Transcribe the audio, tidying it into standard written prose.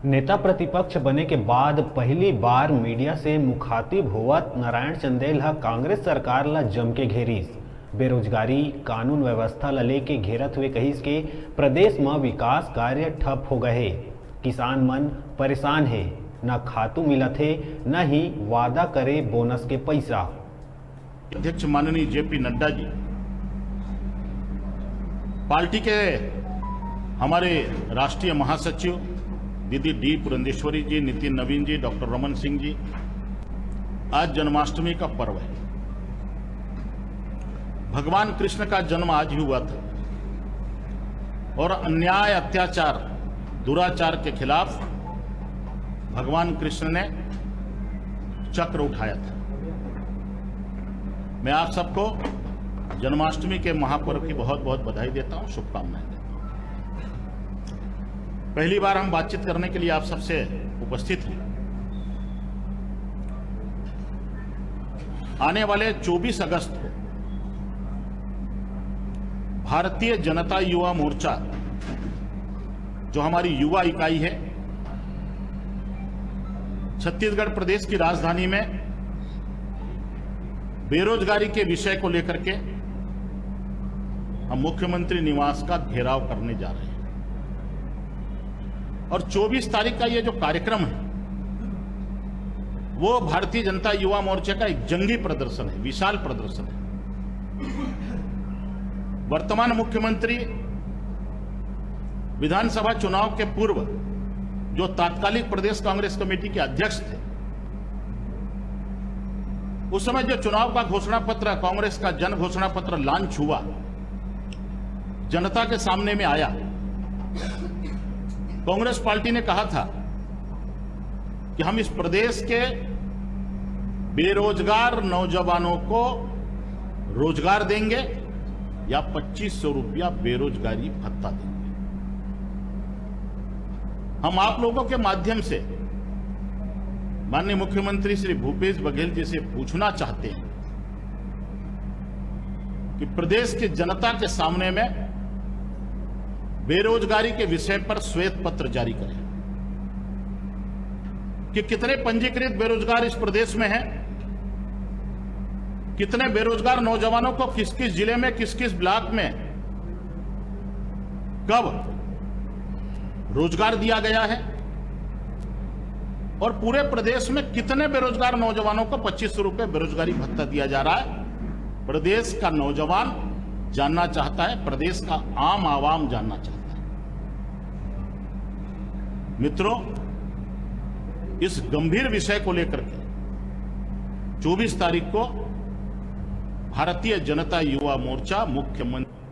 नेता प्रतिपक्ष बने के बाद पहली बार मीडिया से मुखातिब होवत नारायण चंदेल हा कांग्रेस सरकार ला जम के घेरिस। बेरोजगारी कानून व्यवस्था ला लेके घेरत हुए कहिस के प्रदेश में विकास कार्य ठप हो गए। किसान मन परेशान है, न खातू मिलत है न ही वादा करे बोनस के पैसा। अध्यक्ष माननीय जेपी नड्डा जी, पार्टी के हमारे राष्ट्रीय महासचिव दीदी डी पुरंदेश्वरी जी, नितिन नवीन जी, डॉक्टर रमन सिंह जी, आज जन्माष्टमी का पर्व है। भगवान कृष्ण का जन्म आज ही हुआ था और अन्याय, अत्याचार, दुराचार के खिलाफ भगवान कृष्ण ने चक्र उठाया था। मैं आप सबको जन्माष्टमी के महापर्व की बहुत बहुत बधाई देता हूं, शुभकामनाएं देता हूं। पहली बार हम बातचीत करने के लिए आप सबसे उपस्थित हैं। आने वाले 24 अगस्त को भारतीय जनता युवा मोर्चा, जो हमारी युवा इकाई है, छत्तीसगढ़ प्रदेश की राजधानी में बेरोजगारी के विषय को लेकर के हम मुख्यमंत्री निवास का घेराव करने जा रहे हैं। और 24 तारीख का ये जो कार्यक्रम है वो भारतीय जनता युवा मोर्चे का एक जंगी प्रदर्शन है, विशाल प्रदर्शन है। वर्तमान मुख्यमंत्री विधानसभा चुनाव के पूर्व जो तात्कालिक प्रदेश कांग्रेस कमेटी के अध्यक्ष थे, उस समय जो चुनाव का घोषणा पत्र, कांग्रेस का जन घोषणा पत्र लॉन्च हुआ, जनता के सामने में आया, कांग्रेस पार्टी ने कहा था कि हम इस प्रदेश के बेरोजगार नौजवानों को रोजगार देंगे या 2500 रुपया बेरोजगारी भत्ता देंगे। हम आप लोगों के माध्यम से माननीय मुख्यमंत्री श्री भूपेश बघेल जी से पूछना चाहते हैं कि प्रदेश की जनता के सामने में बेरोजगारी के विषय पर श्वेत पत्र जारी करें कि कितने पंजीकृत बेरोजगार इस प्रदेश में हैं, कितने बेरोजगार नौजवानों को किस किस जिले में, किस किस ब्लॉक में कब रोजगार दिया गया है और पूरे प्रदेश में कितने बेरोजगार नौजवानों को 2500 रुपए बेरोजगारी भत्ता दिया जा रहा है। प्रदेश का नौजवान जानना चाहता है, प्रदेश का आम आवाम जानना चाहता है। मित्रों, इस गंभीर विषय को लेकर के 24 तारीख को भारतीय जनता युवा मोर्चा मुख्यमंत्री